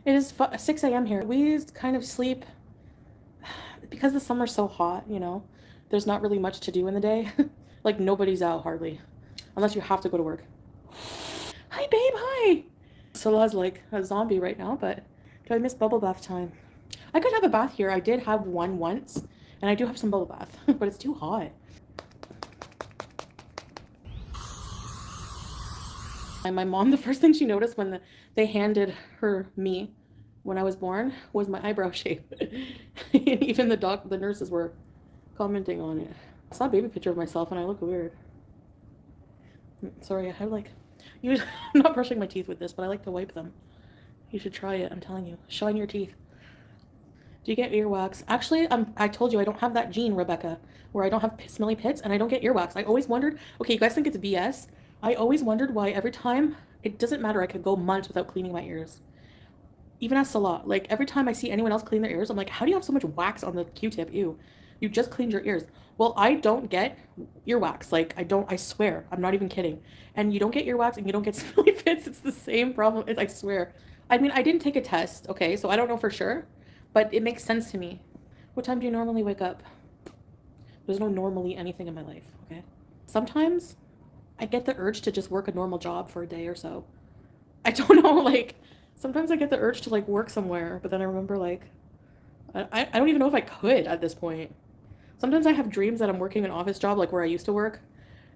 It is 6 a.m. here. We kind of sleep because the summer's so hot, you know. There's not really much to do in the day. Like nobody's out hardly, unless you have to go to work. Hi, babe. Hi. Solah's like a zombie right now, but do I miss bubble bath time? I could have a bath here. I did have one once, and I do have some bubble bath, but it's too hot. And my mom, the first thing she noticed when they handed her me when I was born was my eyebrow shape. And even the nurses were commenting on it. I saw a baby picture of myself and I look weird. Sorry, I have like, I'm not brushing my teeth with this, but I like to wipe them. You should try it, I'm telling you. Shine your teeth. Do you get earwax? Actually, I told you I don't have that gene, Rebecca, where I don't have smelly pits and I don't get earwax. I always wondered, okay, you guys think it's BS? I always wondered why every time, it doesn't matter, I could go months without cleaning my ears. Even as Salah, like every time I see anyone else clean their ears, I'm like, how do you have so much wax on the Q-tip? Ew. You just cleaned your ears. Well, I don't get earwax. Like, I swear. I'm not even kidding. And you don't get earwax and you don't get smelly pits. It's the same problem. I swear. I mean, I didn't take a test, okay? So I don't know for sure, but it makes sense to me. What time do you normally wake up? There's no normally anything in my life, okay? Sometimes I get the urge to just work a normal job for a day or so. I don't know, like, sometimes I get the urge to, like, work somewhere, but then I remember, like, I don't even know if I could at this point. Sometimes I have dreams that I'm working an office job, like where I used to work,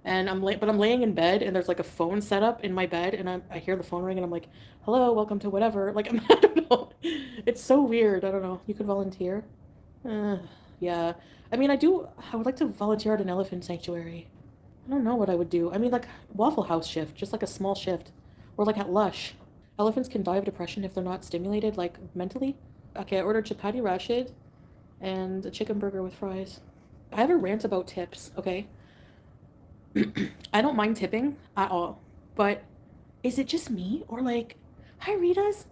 and but I'm laying in bed, and there's, like, a phone set up in my bed, and I hear the phone ring, and I'm like, hello, welcome to whatever. Like, I don't know. It's so weird. I don't know. You could volunteer? Yeah. I mean, I would like to volunteer at an elephant sanctuary. I don't know what I would do. I mean, like, Waffle House shift, just like a small shift. Or like at Lush. Elephants can die of depression if they're not stimulated, like, mentally. Okay, I ordered chapati rashid and a chicken burger with fries. I have a rant about tips, okay? I don't mind tipping at all. But is it just me? Or like, hi Ritas,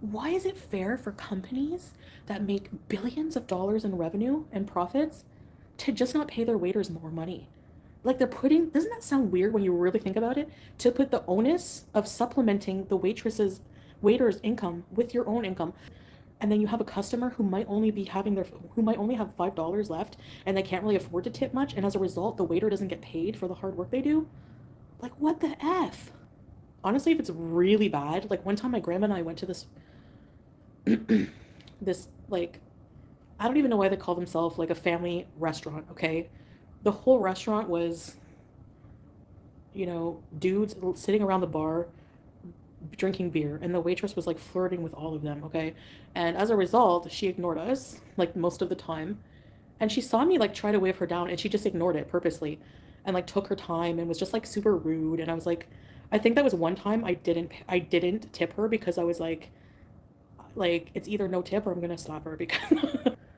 why is it fair for companies that make billions of dollars in revenue and profits to just not pay their waiters more money? Like they're putting, doesn't that sound weird when you really think about it? To put the onus of supplementing the waiter's income with your own income. And then you have a customer who might only be having who might only have $5 left and they can't really afford to tip much. And as a result, the waiter doesn't get paid for the hard work they do. Like, what the F? Honestly, if it's really bad, like one time my grandma and I went to this, like, I don't even know why they call themselves like a family restaurant, okay? The whole restaurant was, you know, dudes sitting around the bar drinking beer, and the waitress was like flirting with all of them, okay? And as a result, she ignored us like most of the time. And she saw me like try to wave her down, and she just ignored it purposely and like took her time and was just like super rude. And I was like, I think that was one time I didn't tip her because I was like it's either no tip or I'm gonna slap her because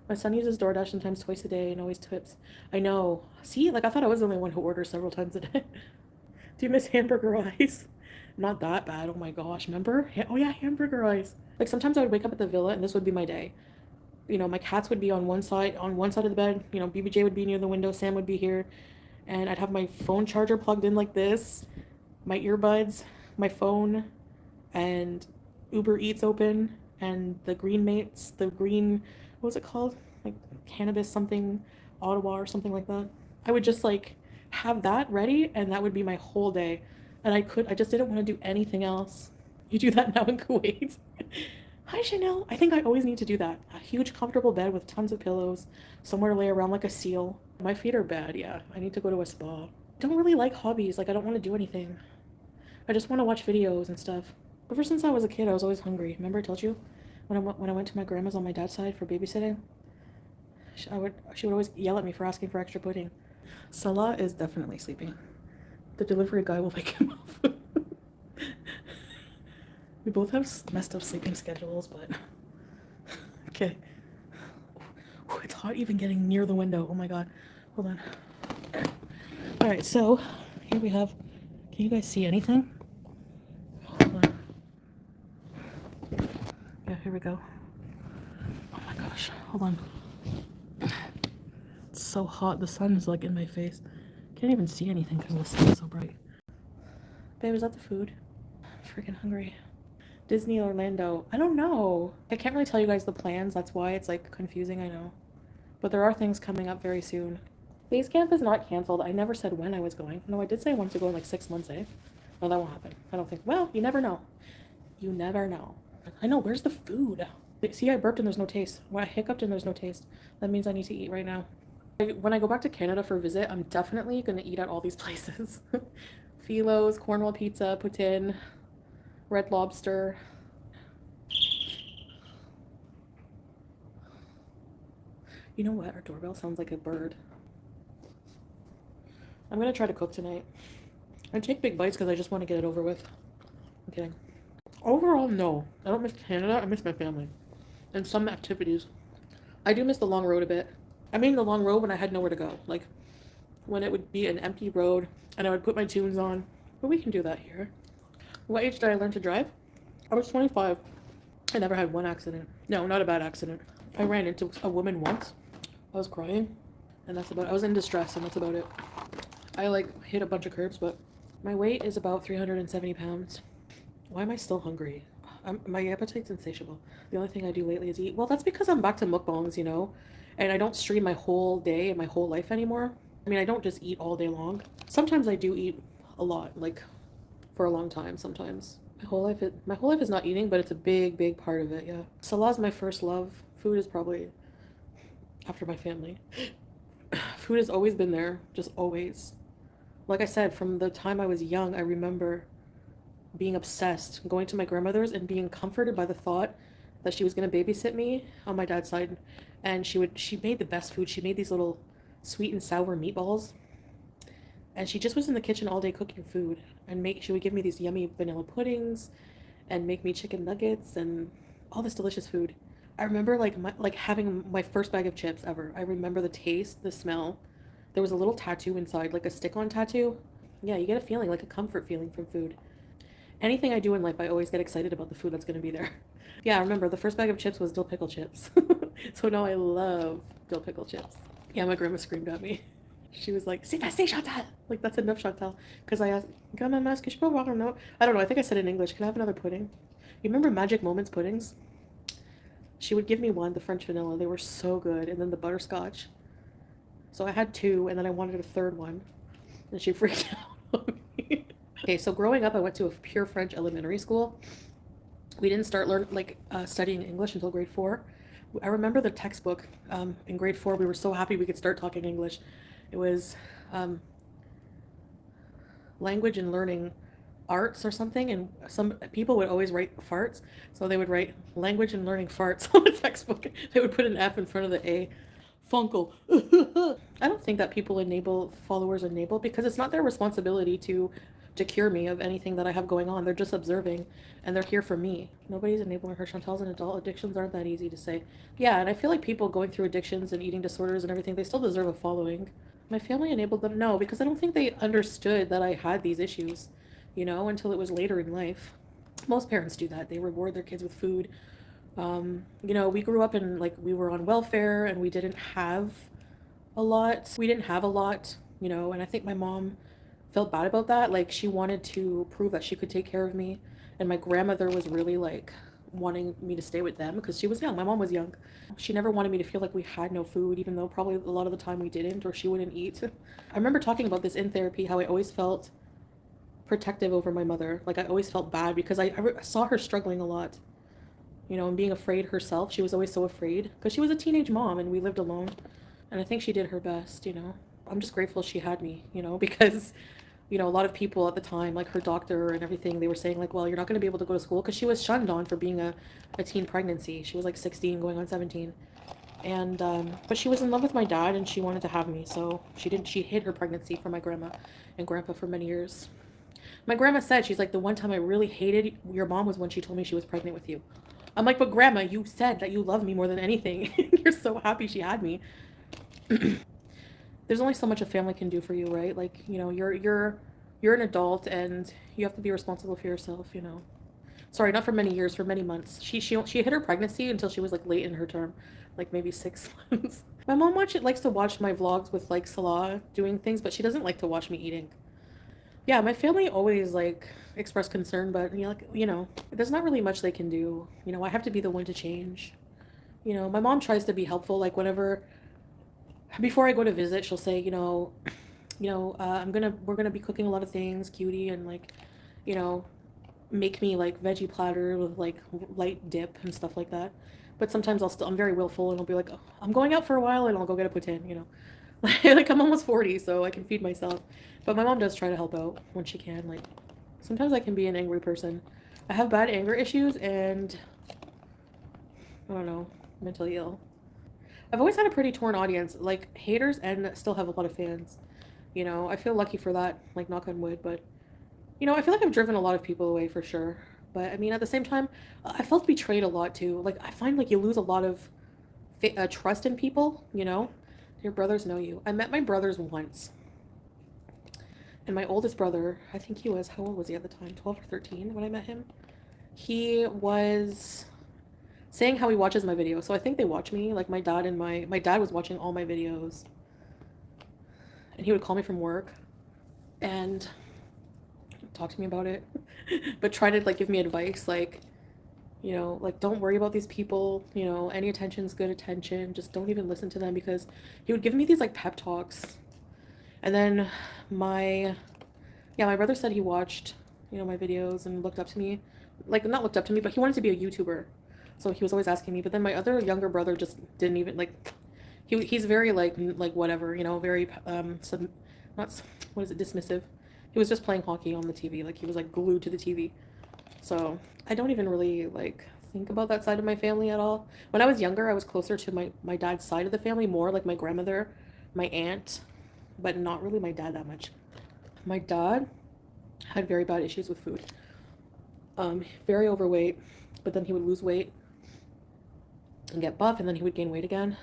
my son uses DoorDash sometimes twice a day and always tips. I know. See, like I thought I was the only one who orders several times a day. Do you miss hamburger eyes? Not that bad. Oh my gosh. Remember? Oh yeah, hamburger eyes. Like sometimes I would wake up at the villa and this would be my day. You know, my cats would be on one side of the bed. You know, BBJ would be near the window. Sam would be here. And I'd have my phone charger plugged in like this, my earbuds, my phone, and Uber Eats open, and the Green Mates, what was it called? Like cannabis something, Ottawa or something like that. I would just like have that ready, and that would be my whole day. And I just didn't want to do anything else. You do that now in Kuwait? Hi, Chanel. I think I always need to do that. A huge, comfortable bed with tons of pillows, somewhere to lay around like a seal. My feet are bad, yeah. I need to go to a spa. Don't really like hobbies. Like, I don't want to do anything. I just want to watch videos and stuff. Ever since I was a kid, I was always hungry. Remember I told you? When I went to my grandma's on my dad's side for babysitting? She would always yell at me for asking for extra pudding. Salah is definitely sleeping. The delivery guy will wake him up. We both have messed up sleeping schedules, but okay. It's hot even getting near the window. Oh my god. Hold on. All right, so here we have. Can you guys see anything? Hold on. Yeah, here we go. Oh my gosh. Hold on. It's so hot. The sun is like in my face. Can't even see anything because the sun is so bright. Babe, is that the food? I'm freaking hungry. Disney Orlando. I don't know. I can't really tell you guys the plans. That's why it's like confusing, I know. But there are things coming up very soon. Base camp is not canceled. I never said when I was going. No, I did say I wanted to go in like 6 months, eh? No, that won't happen. I don't think. Well, you never know. You never know. I know. Where's the food? See, I burped and there's no taste. When I hiccuped and there's no taste. That means I need to eat right now. When I go back to Canada for a visit, I'm definitely going to eat at all these places. Philo's, Cornwall Pizza, Poutine, Red Lobster. You know what? Our doorbell sounds like a bird. I'm going to try to cook tonight. I take big bites because I just want to get it over with. I'm kidding. Overall, no. I don't miss Canada. I miss my family. And some activities. I do miss the long road a bit. I mean the long road when I had nowhere to go. Like, when it would be an empty road and I would put my tunes on. But we can do that here. What age did I learn to drive? I was 25. I never had one accident. No, not a bad accident. I ran into a woman once. I was crying. And that's about it. I was in distress and that's about it. I like hit a bunch of curbs, but my weight is about 370 pounds. Why am I still hungry? My appetite's insatiable. The only thing I do lately is eat. Well, that's because I'm back to mukbangs, you know? And I don't stream my whole day and my whole life anymore. I mean, I don't just eat all day long. Sometimes I do eat a lot, like for a long time sometimes. My whole life is not eating, but it's a big, big part of it, yeah. Salah's my first love. Food is probably after my family. Food has always been there, just always. Like I said, from the time I was young, I remember being obsessed, going to my grandmother's and being comforted by the thought that she was going to babysit me on my dad's side. And she made the best food. She made these little sweet and sour meatballs. And she just was in the kitchen all day cooking food. And she would give me these yummy vanilla puddings and make me chicken nuggets and all this delicious food. I remember like having my first bag of chips ever. I remember the taste, the smell. There was a little tattoo inside, like a stick-on tattoo. Yeah, you get a feeling, like a comfort feeling from food. Anything I do in life, I always get excited about the food that's going to be there. Yeah, I remember the first bag of chips was dill pickle chips. So now I love dill pickle chips. Yeah, my grandma screamed at me. She was like, "C'est assez, Chantal!" Like, that's enough, Chantal. Because I asked, "Grandma, est-ce que je peux avoir un autre?" I don't know, I think I said in English, "Can I have another pudding?" You remember Magic Moments puddings? She would give me one, the French vanilla. They were so good. And then the butterscotch. So I had two, and then I wanted a third one. And she freaked out on me. Okay, so growing up, I went to a pure French elementary school. We didn't start studying English until grade 4. I remember the textbook in grade 4. We were so happy we could start talking English. It was language and learning arts or something, and some people would always write farts, so they would write language and learning farts on the textbook. They would put an F in front of the A. Funkle. I don't think that people enable followers enable because it's not their responsibility to cure me of anything that I have going on. They're just observing and they're here for me. Nobody's enabling her. Chantal's an adult. Addictions aren't that easy to say. Yeah, and I feel like people going through addictions and eating disorders and everything, they still deserve a following. My family enabled them? No, because I don't think they understood that I had these issues, until it was later in life. Most parents do that. They reward their kids with food. We grew up in, like, we were on welfare and we didn't have a lot. And I think my mom felt bad about that. Like, she wanted to prove that she could take care of me. And my grandmother was really, like, wanting me to stay with them because she was young. My mom was young. She never wanted me to feel like we had no food, even though probably a lot of the time we didn't, or she wouldn't eat. I remember talking about this in therapy, how I always felt protective over my mother. Like, I always felt bad because I saw her struggling a lot, and being afraid herself. She was always so afraid because she was a teenage mom and we lived alone. And I think she did her best. I'm just grateful she had me, because a lot of people at the time, like her doctor and everything, they were saying, like, well, you're not going to be able to go to school because she was shunned on for being a teen pregnancy. She was like 16 going on 17. And but she was in love with my dad and she wanted to have me, so she hid her pregnancy from my grandma and grandpa for many years. My grandma said, she's like, the one time I really hated your mom was when she told me she was pregnant with you. I'm like, but grandma, you said that you love me more than anything. You're so happy she had me. There's only so much a family can do for you, right? Like, you're an adult and you have to be responsible for yourself. Sorry, not for many years, for many months. She hid her pregnancy until she was like late in her term, like maybe 6 months. My mom likes to watch my vlogs with like Salah doing things, but she doesn't like to watch me eating. Yeah, my family always like expressed concern, but there's not really much they can do. I have to be the one to change. My mom tries to be helpful. Like whenever before I go to visit, she'll say, we're gonna be cooking a lot of things, cutie, and like, you know, make me like veggie platter with like light dip and stuff like that. But sometimes I'm very willful and I'll be like, oh, I'm going out for a while and I'll go get a poutine. Like I'm almost 40, so I can feed myself. But my mom does try to help out when she can. Like sometimes I can be an angry person. I have bad anger issues and I don't know, mentally ill. I've always had a pretty torn audience, like haters and still have a lot of fans. I feel lucky for that, like knock on wood, but I feel like I've driven a lot of people away for sure. But I mean, at the same time, I felt betrayed a lot too. Like I find like you lose a lot of trust in people. Your brothers know you. I met my brothers once, and my oldest brother, I think he was, how old was he at the time? 12 or 13 when I met him. He was saying how he watches my videos. So I think they watch me. Like my dad was watching all my videos, and he would call me from work and talk to me about it, but try to like give me advice, like don't worry about these people. Any attention's good attention. Just don't even listen to them because he would give me these like pep talks. And then my my brother said he watched, my videos and looked up to me. Like not looked up to me, but he wanted to be a YouTuber. So he was always asking me. But then my other younger brother just didn't even like he's very like whatever, very not what is it, dismissive. He was just playing hockey on the TV. Like he was like glued to the TV. So I don't even really like think about that side of my family at all. When I was younger, I was closer to my dad's side of the family, more like my grandmother, my aunt, but not really my dad that much. My dad had very bad issues with food. Very overweight, but then he would lose weight and get buff, and then he would gain weight again.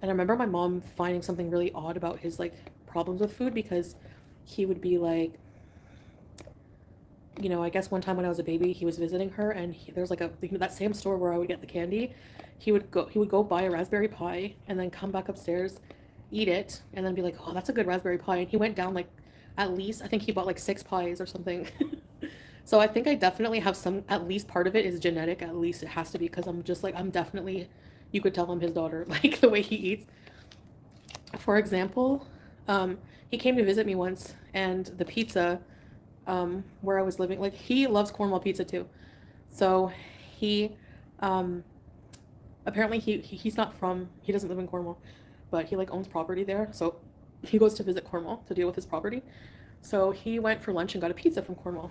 And I remember my mom finding something really odd about his like problems with food because he would be like, I guess one time when I was a baby, he was visiting her, and there's like that same store where I would get the candy. He would go buy a raspberry pie and then come back upstairs, eat it, and then be like, "Oh, that's a good raspberry pie." And he went down like at least I think he bought like 6 pies or something. So I think I definitely have some. At least part of it is genetic. At least it has to be because I'm just like I'm definitely. You could tell I'm his daughter, like the way he eats. For example, he came to visit me once, and the pizza where I was living. Like he loves Cornwall pizza too. So he um, apparently he's not from he doesn't live in Cornwall, but he like owns property there. So he goes to visit Cornwall to deal with his property. So he went for lunch and got a pizza from Cornwall.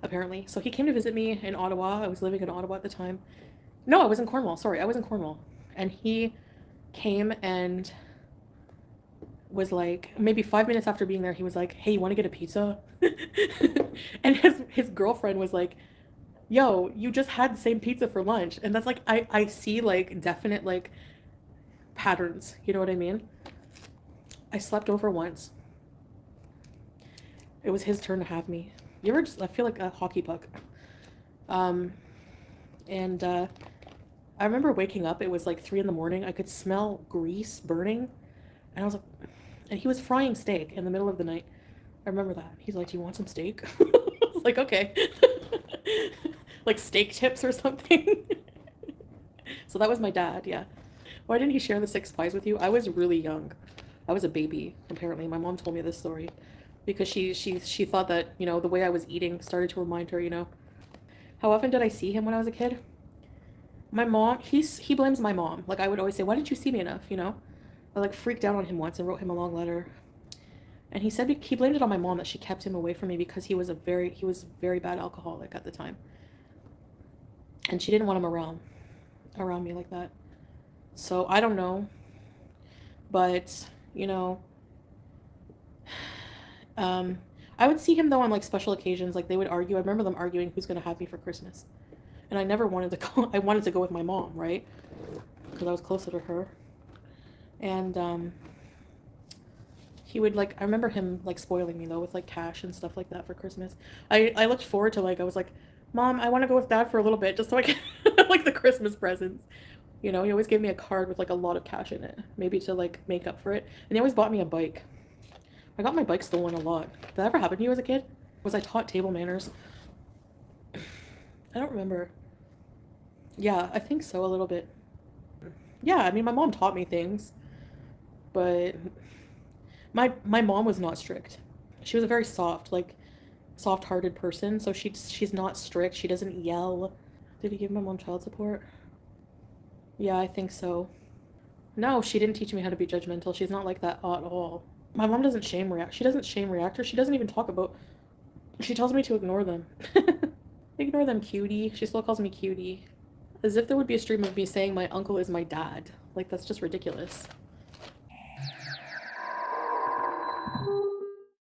Apparently. So he came to visit me in Ottawa. I was living in Ottawa at the time. No, I was in Cornwall. Sorry, I was in Cornwall. And he came and was like maybe 5 minutes after being there, he was like, "Hey, you want to get a pizza?" And his girlfriend was like, "Yo, you just had the same pizza for lunch." And that's like I see like definite like patterns. You know what I mean? I slept over once. It was his turn to have me. You ever just I feel like a hockey puck. Um and I remember waking up, it was like 3 in the morning. I could smell grease burning. And I was like, and he was frying steak in the middle of the night. I remember that. He's like, "Do you want some steak?" I was like, "Okay." Like steak tips or something. So that was my dad, yeah. Why didn't he share the 6 pies with you? I was really young. I was a baby, apparently. My mom told me this story because she thought that, the way I was eating started to remind her. How often did I see him when I was a kid? My mom, he blames my mom. Like I would always say, "Why didn't you see me enough?" I like freaked out on him once and wrote him a long letter. And he said he blamed it on my mom that she kept him away from me because he was very bad alcoholic at the time. And she didn't want him around me like that. So I don't know, but you know, um I would see him though on like special occasions, like they would argue. I remember them arguing who's going to have me for Christmas. And I never wanted to go. I wanted to go with my mom, right? Because I was closer to her. And he would like I remember him like spoiling me though with like cash and stuff like that for Christmas. I looked forward to like I was like, "Mom, I want to go with Dad for a little bit just so I can like the Christmas presents." He always gave me a card with like a lot of cash in it, maybe to like make up for it. And he always bought me a bike. I got my bike stolen a lot. Did that ever happen to you as a kid? Was I taught table manners? I don't remember. Yeah, I think so, a little bit. Yeah, I mean, my mom taught me things, but my mom was not strict. She was a very soft-hearted person, so she's not strict. She doesn't yell. Did he give my mom child support? Yeah, I think so. No, she didn't teach me how to be judgmental. She's not like that at all. My mom doesn't shame react. She doesn't shame reactors. She doesn't even talk about. She tells me to ignore them. Ignore them, cutie. She still calls me cutie. As if there would be a stream of me saying my uncle is my dad. Like, that's just ridiculous.